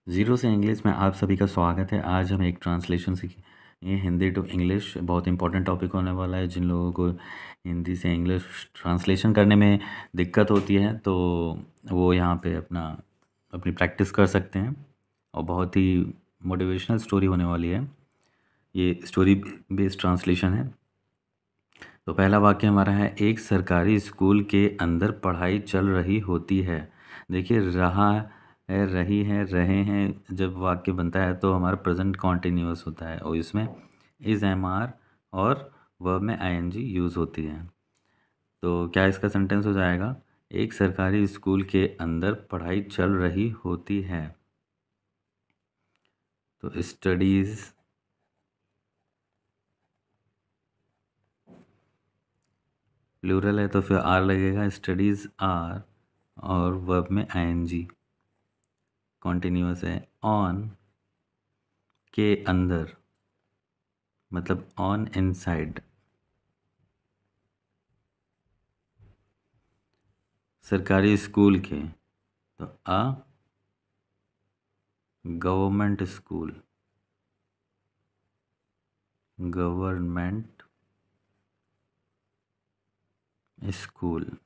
Zero से English में आप सभी का स्वागत है। आज हम एक ट्रांसलेशन सीखेंगे, हिंदी टू इंग्लिश। बहुत इंपॉर्टेंट टॉपिक होने वाला है। जिन लोगों को हिंदी से इंग्लिश ट्रांसलेशन करने में दिक्कत होती है तो वो यहाँ पे अपनी प्रैक्टिस कर सकते हैं। और बहुत ही मोटिवेशनल स्टोरी होने वाली है। ये स्टोरी बेस्ड ट्रांसलेशन है। तो पहला वाक्य हमारा है, एक सरकारी स्कूल के अंदर पढ़ाई चल रही होती है। देखिए, रहा है, रही है, रहे हैं, जब वाक्य बनता है तो हमारा प्रेजेंट कॉन्टिन्यूअस होता है और इसमें इज एम आर और वर्ब में आई एन जी यूज़ होती है। तो क्या इसका सेंटेंस हो जाएगा, एक सरकारी स्कूल के अंदर पढ़ाई चल रही होती है। तो स्टडीज़, प्लूरल है तो फिर आर लगेगा, स्टडीज़ आर, और वर्ब में आई एन जी कॉन्टिन्यूअस है। ऑन के अंदर मतलब ऑन इनसाइड। सरकारी स्कूल के तो a government school, government school.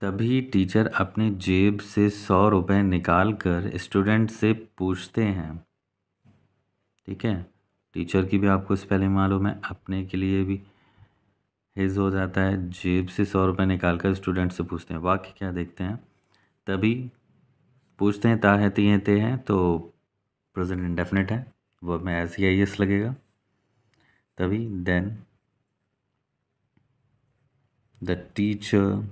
तभी टीचर अपनी जेब से 100 रुपये निकाल कर स्टूडेंट से पूछते हैं। ठीक है, टीचर की भी आपको स्पेलिंग मालूम है, अपने के लिए भी हिज हो जाता है। जेब से 100 रुपये निकाल कर स्टूडेंट से पूछते हैं। वाक्य क्या देखते हैं, तभी पूछते हैं, ता है, ती है, ते हैं, तो प्रेजेंट इंडेफिनिट है, वर्ब में एस या एस लगेगा। तभी then the teacher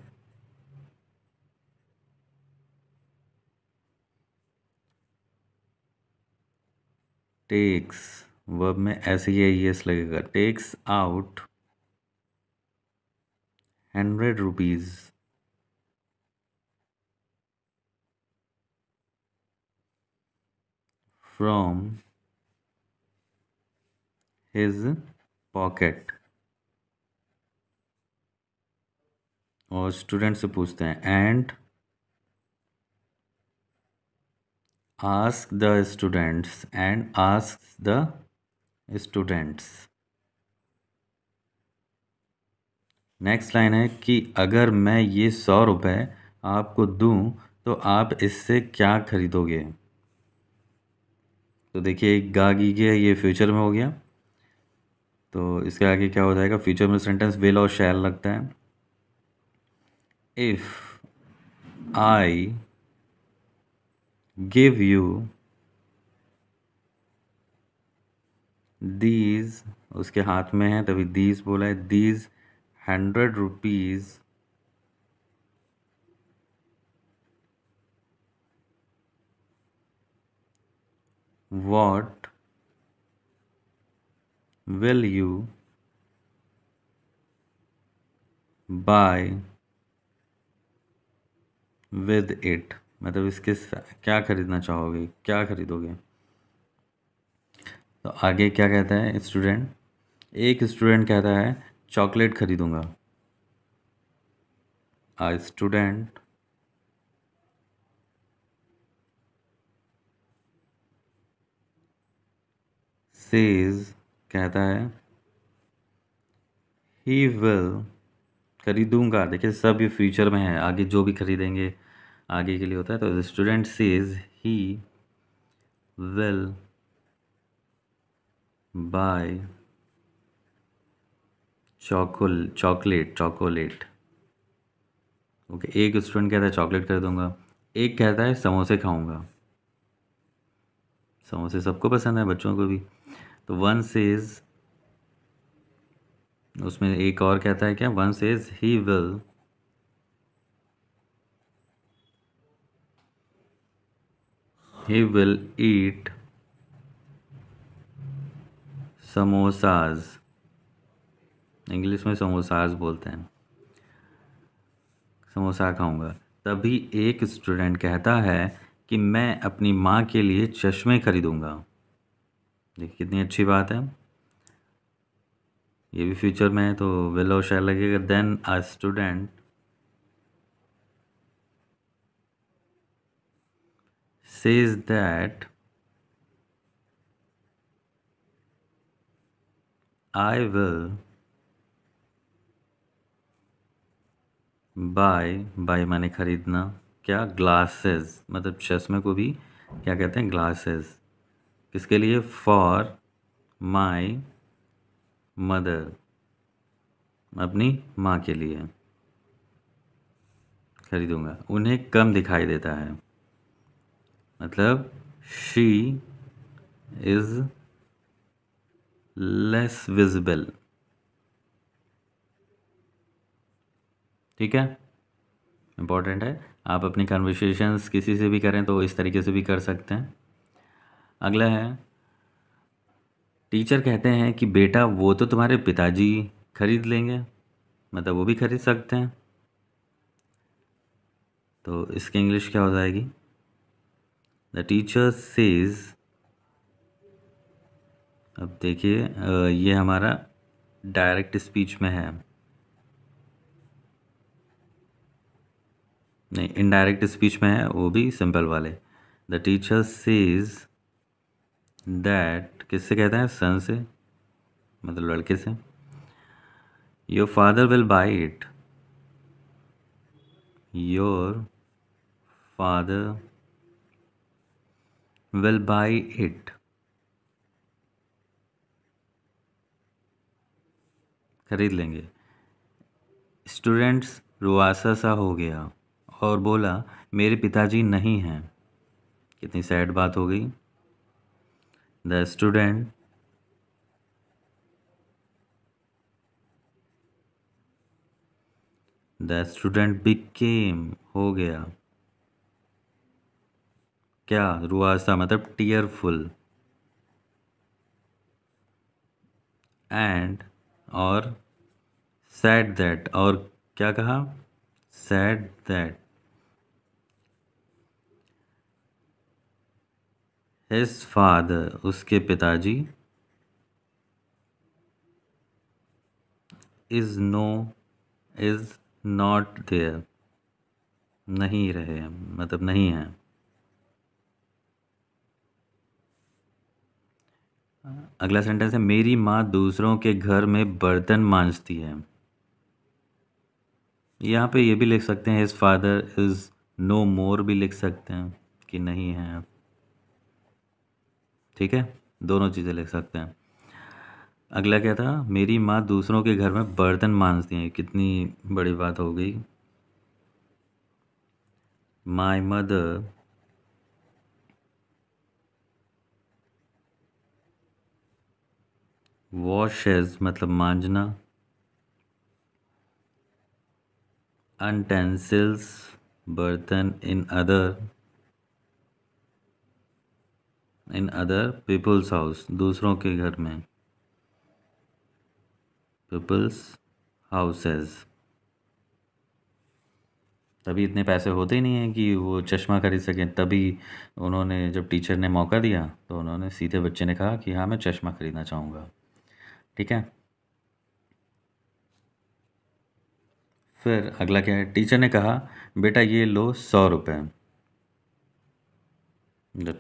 takes, verb में एस या एस लगेगा, takes out 100 rupees from his pocket. और स्टूडेंट से पूछते हैं, and ask the students, and ask the students. Next line है कि अगर मैं ये 100 रुपये आपको दूं तो आप इससे क्या खरीदोगे। तो देखिए, एक गा गीगे है, ये फ्यूचर में हो गया, तो इसके आगे क्या हो जाएगा, फ्यूचर में सेंटेंस विल और शैल लगता है। If I give you these, उसके हाथ में है तभी दीज बोला है, these 100 rupees what will you buy with it, मतलब इसके क्या खरीदना चाहोगे, क्या खरीदोगे। तो आगे क्या कहता है स्टूडेंट, एक स्टूडेंट कहता है चॉकलेट खरीदूंगा। आ स्टूडेंट सेज, कहता है ही विल, खरीदूंगा, देखिए सब ये फ्यूचर में है, आगे जो भी खरीदेंगे आगे के लिए होता है। तो student says he will buy chocolate. Okay, एक स्टूडेंट कहता है चॉकलेट खरीदूंगा, एक कहता है समोसे खाऊंगा। समोसे सबको पसंद है, बच्चों को भी। तो वन सेज, उसमें एक और कहता है क्या, one says he will eat samosas, English में समोसाज बोलते हैं, समोसा खाऊंगा। तभी एक स्टूडेंट कहता है कि मैं अपनी माँ के लिए चश्मे खरीदूंगा। देखिए कितनी अच्छी बात है, ये भी फ्यूचर में है तो विल और शैल लगेगा। Then a student says that I will buy माने खरीदना, क्या, ग्लासेस, मतलब चश्मे को भी क्या कहते हैं, ग्लासेस। किसके लिए, फॉर माई मदर, अपनी माँ के लिए खरीदूंगा। उन्हें कम दिखाई देता है, मतलब शी इज लेस विजिबल। ठीक है, इम्पोर्टेंट है। आप अपनी कन्वर्सेशंस किसी से भी करें तो इस तरीके से भी कर सकते हैं। अगला है, टीचर कहते हैं कि बेटा वो तो तुम्हारे पिताजी खरीद लेंगे, मतलब वो भी खरीद सकते हैं। तो इसकी इंग्लिश क्या हो जाएगी, द टीचर सेज, अब देखिए ये हमारा डायरेक्ट स्पीच में है, नहीं इनडायरेक्ट स्पीच में है, वो भी सिंपल वाले। द टीचर सेज दैट, किससे कहते हैं, सन से, मतलब लड़के से। Your father will by it, your father will by it, खरीद लेंगे। स्टूडेंट्स रुआसा सा हो गया और बोला मेरे पिताजी नहीं हैं। कितनी सैड बात हो गई। द स्टूडेंट बिकेम, हो गया, क्या, रुआसा मतलब टीयरफुल, एंड, और सैड दैट, और क्या कहा, सैड दैट हिज फादर, उसके पिताजी, इज नॉट देयर, नहीं रहे, मतलब नहीं है। अगला सेंटेंस है, मेरी माँ दूसरों के घर में बर्तन मांजती है। यहाँ पे ये भी लिख सकते हैं हिज फादर इज नो मोर, भी लिख सकते हैं कि नहीं है। ठीक है, दोनों चीज़ें लिख सकते हैं। अगला क्या था, मेरी माँ दूसरों के घर में बर्तन मांजती हैं, कितनी बड़ी बात हो गई। माई मदर वॉशेज, मतलब मांजना, अनटेंसिल्स, बर्तन, इन अदर पीपल्स हाउस, दूसरों के घर में, पीपल्स हाउसेस। तभी इतने पैसे होते ही नहीं हैं कि वो चश्मा खरीद सकें। तभी उन्होंने, जब टीचर ने मौका दिया तो उन्होंने, सीधे बच्चे ने कहा कि हाँ मैं चश्मा खरीदना चाहूँगा। ठीक है, फिर अगला क्या है, टीचर ने कहा बेटा ये लो 100 रुपये। द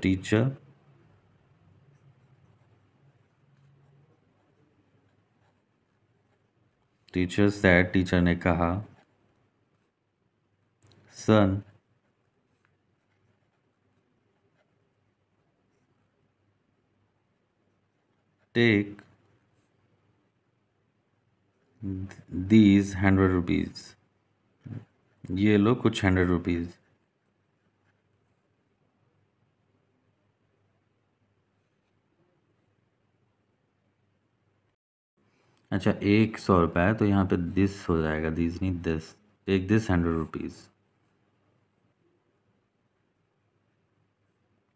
टीचर सैड, टीचर ने कहा सन टेक दीज 100 रुपीज़, ये लो कुछ 100 रुपीज़। अच्छा, 100 रुपये है तो यहाँ पे दिस हो जाएगा, दिस नहीं दिस, टेक दिस 100 रुपीज़।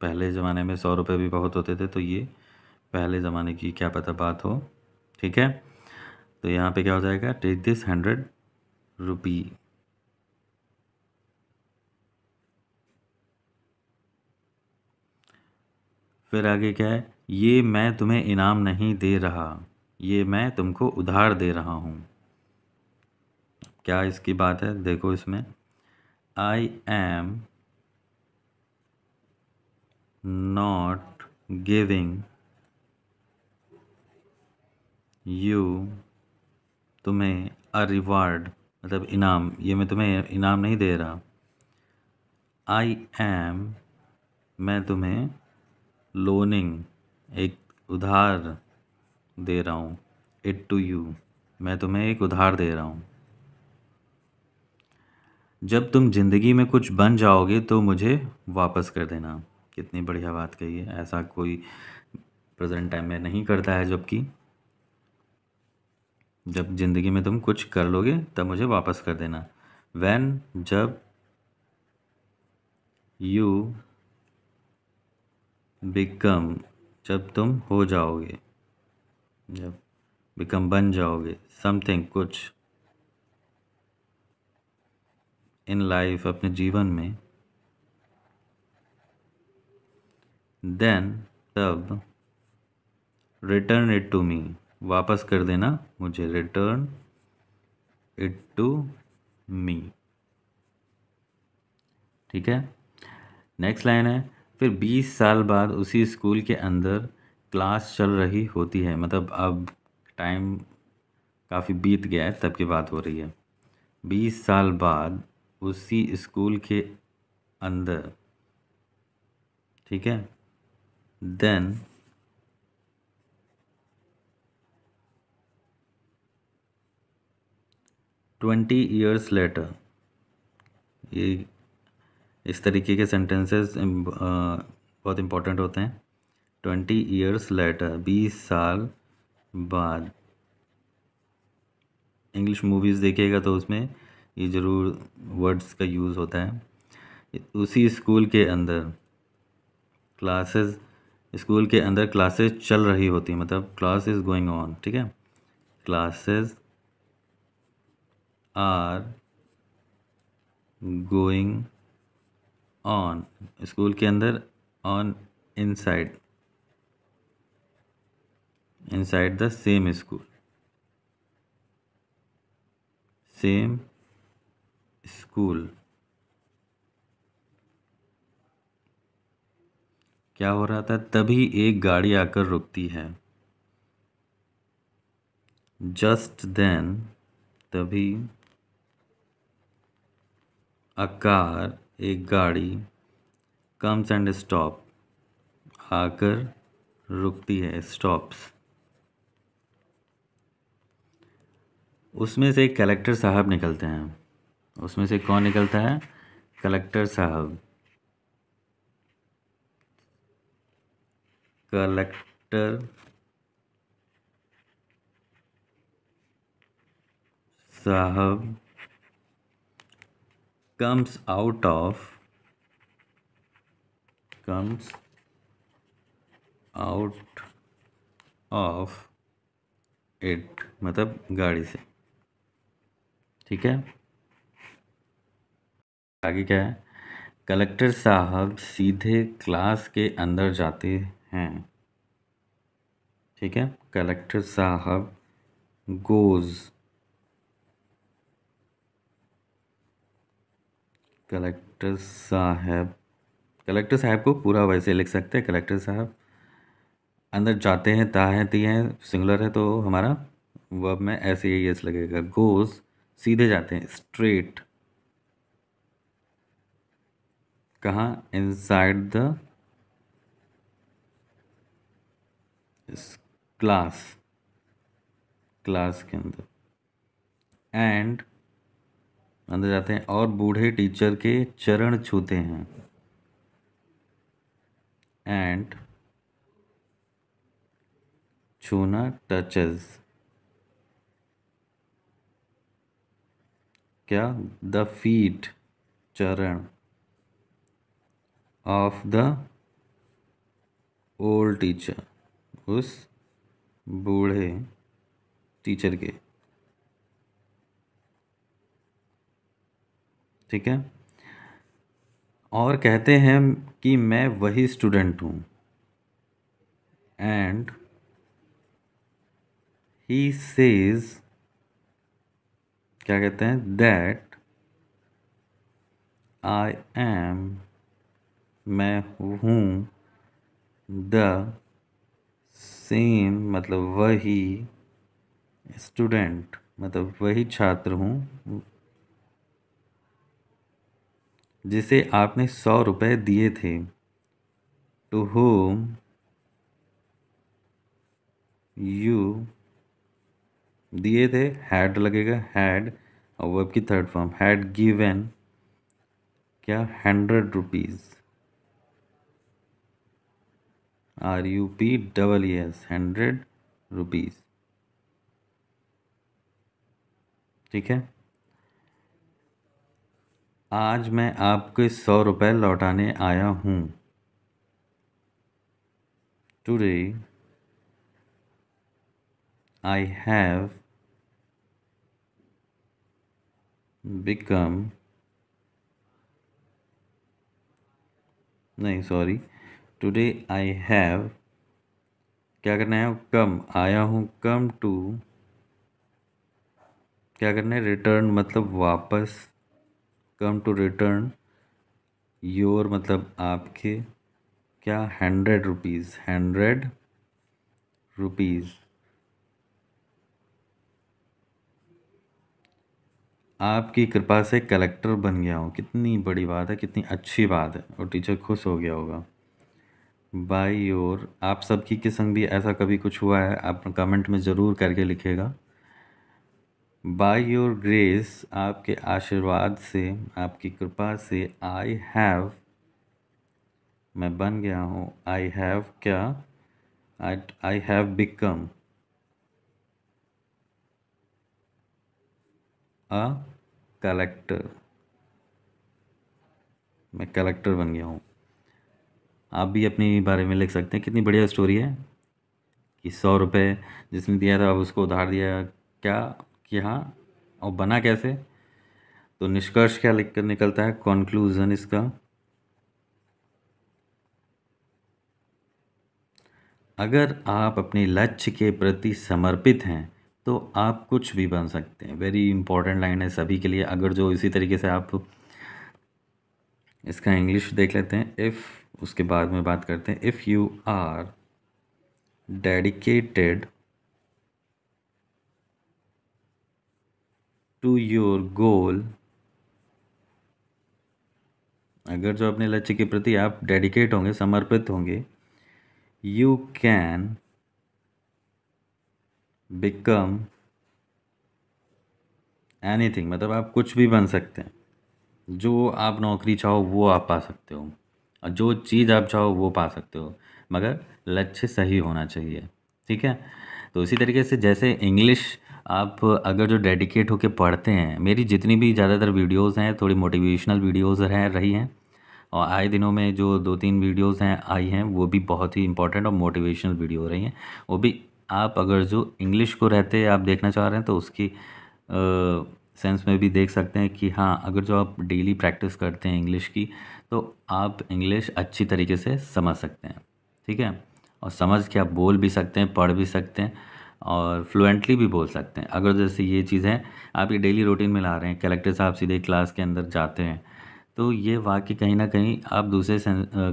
पहले ज़माने में 100 रुपये भी बहुत होते थे, तो ये पहले ज़माने की क्या पता बात हो। ठीक है, तो यहाँ पे क्या हो जाएगा, टेक दिस 100 रुपी। फिर आगे क्या है, ये मैं तुम्हें इनाम नहीं दे रहा, ये मैं तुमको उधार दे रहा हूँ। क्या इसकी बात है, देखो इसमें, I am not giving you, तुम्हें, a reward, मतलब इनाम, ये मैं तुम्हें इनाम नहीं दे रहा। I am, मैं तुम्हें loaning, एक उधार दे रहा हूँ। it to you, मैं तुम्हें एक उधार दे रहा हूँ। जब तुम ज़िंदगी में कुछ बन जाओगे तो मुझे वापस कर देना। कितनी बढ़िया बात कही है, ऐसा कोई प्रेजेंट टाइम में नहीं करता है। जबकि जब ज़िंदगी में तुम कुछ कर लोगे तब मुझे वापस कर देना। When, जब, you become, जब तुम हो जाओगे, जब become बन जाओगे, something, कुछ, in life, अपने जीवन में, then, तब, return it to me, वापस कर देना मुझे, return it to me। ठीक है। नेक्स्ट लाइन है, फिर 20 साल बाद उसी स्कूल के अंदर क्लास चल रही होती है। मतलब अब टाइम काफ़ी बीत गया है, तब की बात हो रही है। 20 साल बाद उसी स्कूल के अंदर, ठीक है। देन 20 ईयर्स लेटर, ये इस तरीके के सेंटेंसेस बहुत इम्पोर्टेंट होते हैं। 20 ईयर्स लेटर, 20 साल बाद। इंग्लिश मूवीज़ देखिएगा तो उसमें ये ज़रूर वर्ड्स का यूज़ होता है। उसी स्कूल के अंदर क्लासेस, स्कूल के अंदर क्लासेस चल रही होती हैं, मतलब क्लास इज़ गोइंग ऑन, ठीक है। Classes are going on, school के अंदर, on, inside, inside the same school, same school. क्या हो रहा था, तभी एक गाड़ी आकर रुकती है। जस्ट देन, तभी, अ कार, एक गाड़ी, कम्स एंड स्टॉप, आकर रुकती है, स्टॉप्स। उसमें से कलेक्टर साहब निकलते हैं। उसमें से कौन निकलता है, कलेक्टर साहब। कलेक्टर साहब comes out of, comes out of it, मतलब गाड़ी से, ठीक है। आगे क्या है, कलेक्टर साहब सीधे क्लास के अंदर जाते हैं, ठीक है। कलेक्टर साहब गोज, कलेक्टर साहब, कलेक्टर साहब को पूरा वैसे लिख सकते हैं, कलेक्टर साहब अंदर जाते हैं, ता है, ती है, सिंगुलर है तो हमारा वर्ब में ऐसे ही यस लगेगा। गोज, सीधे जाते हैं, स्ट्रेट, कहाँ, इनसाइड द क्लास, क्लास के अंदर, एंड, अंदर जाते हैं और बूढ़े टीचर के चरण छूते हैं, एंड, छूना, टचेस, क्या, द फीट, चरण, ऑफ द ओल्ड टीचर, उस बूढ़े टीचर के, ठीक है। और कहते हैं कि मैं वही स्टूडेंट हूँ, एंड ही सेज, क्या कहते हैं, दैट आई एम, मैं हूँ, द सेम मतलब वही, स्टूडेंट मतलब वही छात्र हूँ जिसे आपने 100 रुपये दिए थे। टू whom यू दिए थे, हैड लगेगा, हैड और वर्ब की थर्ड फॉर्म, हैड गिवन क्या, 100 रुपीज़, RUPEES, 100 रुपीज़। ठीक है, आज मैं आपके 100 रुपये लौटाने आया हूँ। टुडे आई हैव बिकम, नहीं सॉरी, टुडे आई हैव क्या करना है, कम आया हूँ, कम टू क्या करना है, रिटर्न मतलब वापस, कम टू रिटर्न योर मतलब आपके क्या, 100 रुपीज़, 100 रुपीज़। आपकी कृपा से कलेक्टर बन गया हूँ, कितनी बड़ी बात है, कितनी अच्छी बात है, और टीचर खुश हो गया होगा। बाय योर, आप सबकी के संग भी ऐसा कभी कुछ हुआ है, आप कमेंट में ज़रूर करके लिखेगा। बाय योर ग्रेस, आपके आशीर्वाद से, आपकी कृपा से, आई हैव मैं बन गया हूँ, आई हैव क्या, I have become a collector, मैं कलेक्टर बन गया हूँ। आप भी अपने बारे में लिख सकते हैं, कितनी बढ़िया स्टोरी है कि 100 रुपये जिसने दिया था अब उसको उधार दिया, क्या कि हाँ, और बना कैसे। तो निष्कर्ष क्या लिख कर निकलता है, कॉन्क्लूज़न इसका, अगर आप अपने लक्ष्य के प्रति समर्पित हैं तो आप कुछ भी बन सकते हैं। वेरी इंपॉर्टेंट लाइन है सभी के लिए। अगर जो इसी तरीके से आप इसका इंग्लिश देख लेते हैं, इफ़, उसके बाद में बात करते हैं, if you are dedicated to your goal, अगर जो अपने लक्ष्य के प्रति आप डेडिकेट होंगे, समर्पित होंगे, यू कैन बिकम एनीथिंग, मतलब आप कुछ भी बन सकते हैं। जो आप नौकरी चाहो वो आप पा सकते हो, और जो चीज़ आप चाहो वो पा सकते हो, मगर लक्ष्य सही होना चाहिए। ठीक है, तो इसी तरीके से जैसे इंग्लिश आप अगर जो डेडिकेट होके पढ़ते हैं, मेरी जितनी भी ज़्यादातर वीडियोस हैं थोड़ी मोटिवेशनल वीडियोस हैं रही हैं, और आए दिनों में जो 2-3 वीडियोस हैं आई हैं वो भी बहुत ही इंपॉर्टेंट और मोटिवेशनल वीडियो रही हैं। वो भी आप अगर जो इंग्लिश को रहते आप देखना चाह रहे हैं तो उसकी सेंस में भी देख सकते हैं कि हाँ, अगर जो आप डेली प्रैक्टिस करते हैं इंग्लिश की तो आप इंग्लिश अच्छी तरीके से समझ सकते हैं। ठीक है, और समझ के आप बोल भी सकते हैं, पढ़ भी सकते हैं, और फ्लुएंटली भी बोल सकते हैं। अगर जैसे ये चीज़ है आप ये डेली रूटीन में ला रहे हैं, कलेक्टर साहब सीधे क्लास के अंदर जाते हैं, तो ये वाक़ई कहीं न कहीं आप दूसरे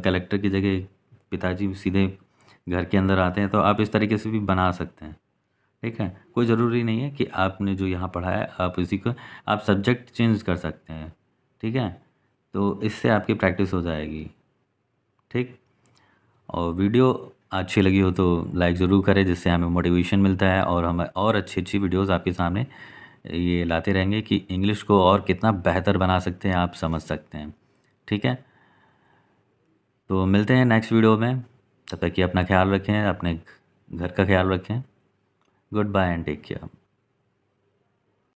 कलेक्टर की जगह पिताजी सीधे घर के अंदर आते हैं, तो आप इस तरीके से भी बना सकते हैं। ठीक है, कोई ज़रूरी नहीं है कि आपने जो यहाँ पढ़ा है आप उसी को, आप सब्जेक्ट चेंज कर सकते हैं। ठीक है, तो इससे आपकी प्रैक्टिस हो जाएगी। ठीक, और वीडियो अच्छी लगी हो तो लाइक ज़रूर करें, जिससे हमें मोटिवेशन मिलता है और हमें और अच्छी-अच्छी वीडियोज़ आपके सामने ये लाते रहेंगे कि इंग्लिश को और कितना बेहतर बना सकते हैं, आप समझ सकते हैं। ठीक है, तो मिलते हैं नेक्स्ट वीडियो में, तब तक कि अपना ख्याल रखें, अपने घर का ख्याल रखें। Good bye and take care.